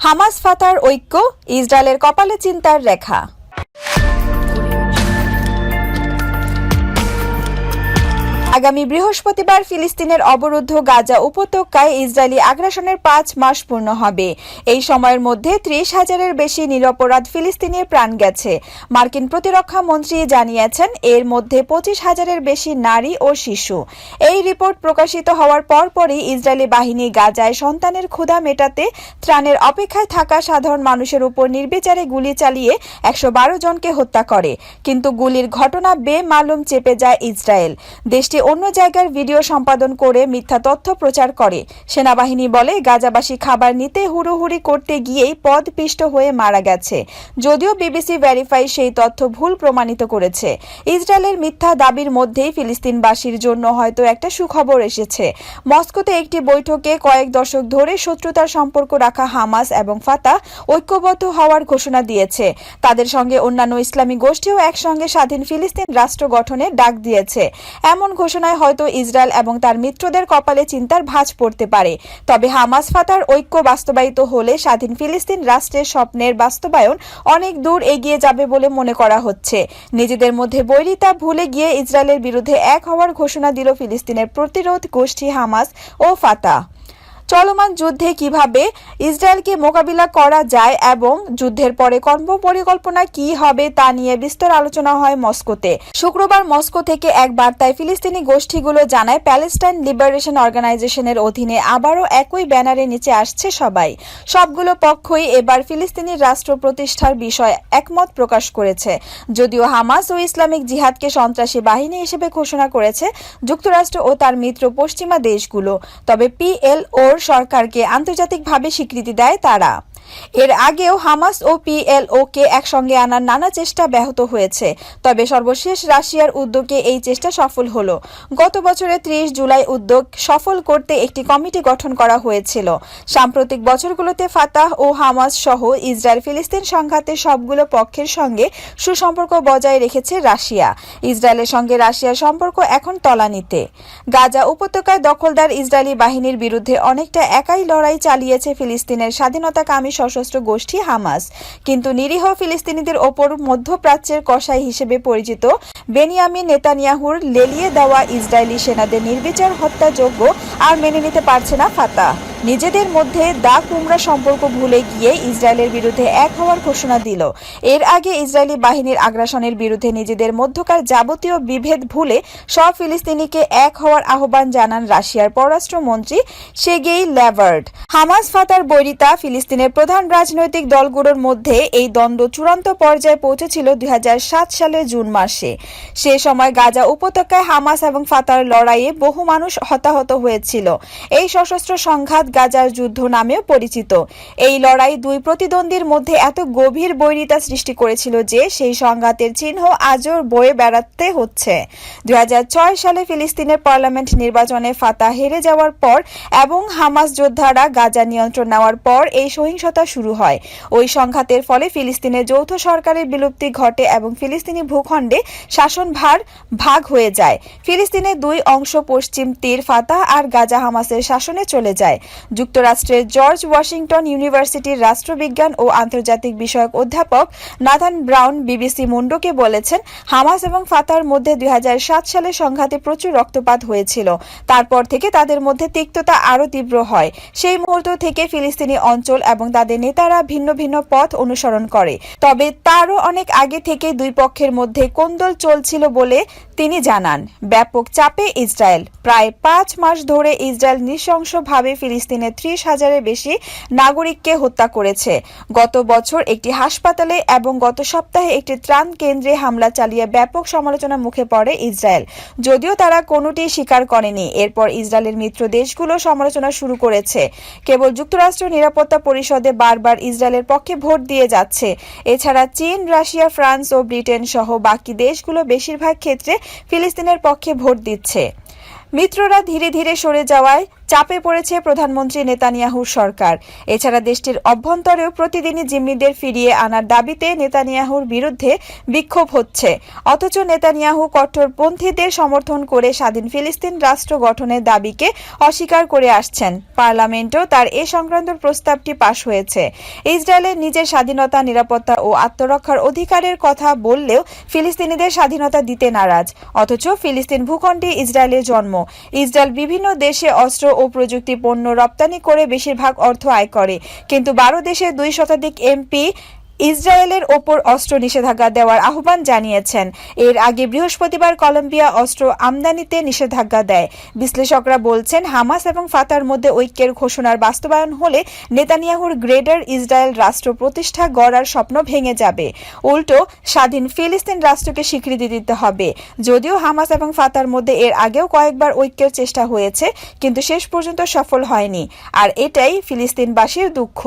Hamas ফাতার ঐক্য, ইসরায়েলের কপালে চিন্তার রেখা। আগামী বৃহস্পতিবার ফিলিস্তিনের অবরুদ্ধ গাজা উপত্যকায় ইসরায়েলি আগ্রাসনের 5 মাস পূর্ণ হবে। এই সময়ের মধ্যে 30,000-এর বেশি নিরপরাধ ফিলিস্তিনির প্রাণ গেছে। মার্কিন প্রতিরক্ষা মন্ত্রী জানিয়েছেন, এর মধ্যে 25,000-এর বেশি নারী ও শিশু। এই রিপোর্ট প্রকাশিত হওয়ার পরপরই ইসরায়েলি বাহিনী গাজায় সন্তানের ক্ষুধা মেটাতে ত্রাণের অপেক্ষায় থাকা সাধারণ মানুষের উপর নির্বিচারে গুলি চালিয়ে 112 জনকে হত্যা করে। কিন্তু গুলির ঘটনা বেমালুম চেপে যায় ইসরায়েল। দেশটি অন্য জায়গার ভিডিও সম্পাদন করে মিথ্যা তথ্য প্রচার করে। সেনাবাহিনী বলে, গাজাবাসী খাবার নিতে হুড়োহুড়ি করতে গিয়েই পদপিষ্ট হয়ে মারা গেছে। যদিও বিবিসি ভেরিফাই সেই তথ্য ভুল প্রমাণিত করেছে। ইসরায়েলের মিথ্যা দাবির মধ্যেই ফিলিস্তিনবাসীর জন্য হয়তো একটা সুখবর এসেছে। মস্কোতে একটি বৈঠকে কয়েক দশক ধরে শত্রুতার সম্পর্ক রাখা হামাস এবং ফাতাহ ঐক্যবদ্ধ হওয়ার ঘোষণা দিয়েছে। তাদের সঙ্গে অন্যান্য ইসলামী গোষ্ঠীও একসঙ্গে স্বাধীন ফিলিস্তিন রাষ্ট্র গঠনের ডাক দিয়েছে। এমন ঘোষণায় হয়তো ইসরায়েল এবং তার মিত্রদের কপালে চিন্তার ভাঁজ পড়তে পারে। তবে হামাস ফাতার ঐক্য বাস্তবায়িত হলে স্বাধীন ফিলিস্তিন রাষ্ট্রের স্বপ্নের বাস্তবায়ন অনেক দূর এগিয়ে যাবে বলে মনে করা হচ্ছে। নিজেদের মধ্যে বৈরিতা ভুলে গিয়ে ইসরায়েলের বিরুদ্ধে এক হওয়ার ঘোষণা দিল ফিলিস্তিনের প্রতিরোধ গোষ্ঠী হামাস ও ফাতাহ। চলমান যুদ্ধে কিভাবে ইসরায়েলকে মোকাবিলা করা যায় এবং যুদ্ধের পরে কর্মপরিকল্পনা কি হবে তা নিয়ে বিস্তর আলোচনা হয় মস্কোতে। শুক্রবার মস্কো থেকে এক বার্তায় ফিলিস্তিনি গোষ্ঠীগুলো জানায়, প্যালেস্টাইন লিবারেশন অর্গানাইজেশনের অধীনে আবারও একই ব্যানারের নিচে আসছে সবাই। সবগুলো পক্ষই এবার ফিলিস্তিনি রাষ্ট্র প্রতিষ্ঠার বিষয়ে একমত প্রকাশ করেছে। যদিও হামাস ও ইসলামিক জিহাদকে সন্ত্রাসী বাহিনী হিসেবে ঘোষণা করেছে যুক্তরাষ্ট্র ও তার মিত্র পশ্চিমা দেশগুলো, তবে পিএলওর সরকারকে আন্তর্জাতিকভাবে স্বীকৃতি দেয় তারা। এর আগেও হামাস ও পিএলওকে একসঙ্গে আনার নানা চেষ্টা ব্যাহত হয়েছে, তবে সর্বশেষ রাশিয়ার উদ্যোগে এই চেষ্টা সফল হলো। গত বছরের 30 জুলাই উদ্যোগ সফল করতে একটি কমিটি গঠন করা হয়েছিল। সাম্প্রতিক বছরগুলোতে ফাতাহ ও হামাস সহ ইসরায়েল ফিলিস্তিন সংঘাতের সবগুলো পক্ষের সঙ্গে সুসম্পর্ক বজায় রেখেছে রাশিয়া। ইসরায়েলের সঙ্গে রাশিয়ার সম্পর্ক এখন তলানিতে। গাজা উপত্যকায় দখলদার ইসরায়েলি বাহিনীর বিরুদ্ধে অনেকটা একাই লড়াই চালিয়েছে ফিলিস্তিনের স্বাধীনতাকামী সশস্ত্র গোষ্ঠী হামাস। কিন্তু নিরীহ ফিলিস্তিনিদের ওপর মধ্যপ্রাচ্যের কসাই হিসেবে পরিচিত বেনিয়ামিন নেতানিয়াহুর লেলিয়ে দেওয়া ইসরায়েলি সেনাদের নির্বিচার হত্যাযোগ্য আর মেনে নিতে পারছে না ফাতাহ। নিজেদের মধ্যে দা কুমড়া সম্পর্ক ভুলে গিয়ে ইসরায়েলের বিরুদ্ধে এক হওয়ার ঘোষণা দিল। এর আগে ইসরায়েলি বাহিনীর আগ্রাসনের বিরুদ্ধে নিজেদের মধ্যকার যাবতীয় বিভেদ ভুলে সব ফিলিস্তিনিকে এক হওয়ার আহ্বান জানান রাশিয়ার পররাষ্ট্রমন্ত্রী সের্গেই ল্যাভার্ড। হামাস ফাতার বৈরিতা ফিলিস্তিনের প্রধান রাজনৈতিক দলগুলোর মধ্যে এই দ্বন্দ্ব চূড়ান্ত পর্যায়ে পৌঁছেছিল 2007 সালের জুন মাসে। সে সময় গাজা উপত্যকায় হামাস এবং ফাতার লড়াইয়ে বহু মানুষ হতাহত হয়েছিল। এই সশস্ত্র সংঘাত গাজার যুদ্ধ নামেও পরিচিত। এই লড়াই দুই প্রতিদ্বন্দ্বীর মধ্যে এত গভীর বৈরিতা সৃষ্টি করেছিল যে সেই সংঘাতের চিহ্ন আজও বয়ে বেড়াতে হচ্ছে। 2006 সালে ফিলিস্তিনের পার্লামেন্ট নির্বাচনে ফাতাহ হেরে যাওয়ার পর এবং হামাস যোদ্ধারা গাজা নিয়ন্ত্রণ নেওয়ার পর এই সহিংসতা শুরু হয়। ওই সংঘাতের ফলে ফিলিস্তিনের যৌথ সরকারের বিলুপ্তি ঘটে এবং ফিলিস্তিনি ভূখণ্ডে শাসনভার ভাগ হয়ে যায়। ফিলিস্তিনের দুই অংশ, পশ্চিম তীর ফাতাহ আর গাজা হামাসের শাসনে চলে যায়। যুক্তরাষ্ট্রের জর্জ ওয়াশিংটন ইউনিভার্সিটির রাষ্ট্রবিজ্ঞান ও আন্তর্জাতিক বিষয়ক অধ্যাপক নাথান ব্রাউন বিবিসি মুন্ডোকে বলেছেন, হামাস এবং ফাতাহর মধ্যে 2007 সালে সংঘাতে প্রচুর রক্তপাত হয়েছিল। তারপর থেকে তাদের মধ্যে তিক্ততা আরও তীব্র হয়। সেই মুহূর্ত থেকে ফিলিস্তিনি অঞ্চল এবং তাদের নেতারা ভিন্ন ভিন্ন পথ অনুসরণ করে। তবে তারও অনেক আগে থেকে দুই পক্ষের মধ্যে কোন্দল চলছিল বলে তিনি জানান। ব্যাপক চাপে ইসরায়েল। প্রায় 5 মাস ধরে ইসরায়েল নৃশংসভাবে ফিলিস্তিনের 30,000-এর বেশি নাগরিককে হত্যা করেছে। গত বছর একটি হাসপাতালে এবং গত সপ্তাহে একটি ত্রাণ কেন্দ্রে হামলা চালিয়ে ব্যাপক সমালোচনার মুখে পড়ে ইসরায়েল, যদিও তারা কোনোটি স্বীকার করেনি। এরপর ইসরায়েলের মিত্র দেশগুলো সমালোচনা শুরু করেছে। কেবল যুক্তরাষ্ট্র নিরাপত্তা পরিষদে বারবার ইসরায়েলের পক্ষে ভোট দিয়ে যাচ্ছে। এছাড়া চীন, রাশিয়া, ফ্রান্স ও ব্রিটেন সহ বাকি দেশগুলো বেশিরভাগ ক্ষেত্রে ফিলিস্তিনের পক্ষে ভোট দিচ্ছে। মিত্ররা ধীরে ধীরে সরে যাওয়ায় চাপে পড়েছে প্রধানমন্ত্রী নেতানিয়াহুর সরকার। এছাড়া দেশটির অভ্যন্তরেও প্রতিদিনই জিম্মিদের ফিরিয়ে আনার দাবিতে নেতানিয়াহুর বিরুদ্ধে বিক্ষোভ হচ্ছে। অথচ নেতানিয়াহু কট্টরপন্থীদের সমর্থন করে স্বাধীন ফিলিস্তিন রাষ্ট্র গঠনের দাবিকে অস্বীকার করে আসছেন। পার্লামেন্টেও তার এ সংক্রান্ত প্রস্তাবটি পাশ হয়েছে। ইসরায়েলের নিজের স্বাধীনতা, নিরাপত্তা ও আত্মরক্ষার অধিকারের কথা বললেও ফিলিস্তিনিদের স্বাধীনতা দিতে নারাজ। অথচ ফিলিস্তিন ভূখণ্ডে ইসরায়েলের জন্ম। ইসরায়েল বিভিন্ন দেশে অস্ত্র ও প্রযুক্তি পণ্য রপ্তানি করে বেশিরভাগ অর্থ আয় করে, কিন্তু 12 দেশের 2 শতাধিক এমপি ইসরায়েলের ওপর অস্ত্র নিষেধাজ্ঞা দেওয়ার আহ্বান জানিয়েছেন। এর আগে বৃহস্পতিবার কলম্বিয়া অস্ত্র আমদানিতে নিষেধাজ্ঞা দেয়। বিশ্লেষকরা বলছেন, হামাস এবং ফাতার মধ্যে ঐক্যের ঘোষণার বাস্তবায়ন হলে নেতানিয়াহুর গ্রেটার ইসরায়েল রাষ্ট্র প্রতিষ্ঠা গড়ার স্বপ্ন ভেঙে যাবে। উল্টো স্বাধীন ফিলিস্তিন রাষ্ট্রকে স্বীকৃতি দিতে হবে। যদিও হামাস এবং ফাতার মধ্যে এর আগেও কয়েকবার ঐক্যের চেষ্টা হয়েছে, কিন্তু শেষ পর্যন্ত সফল হয়নি। আর এটাই ফিলিস্তিনবাসীর দুঃখ।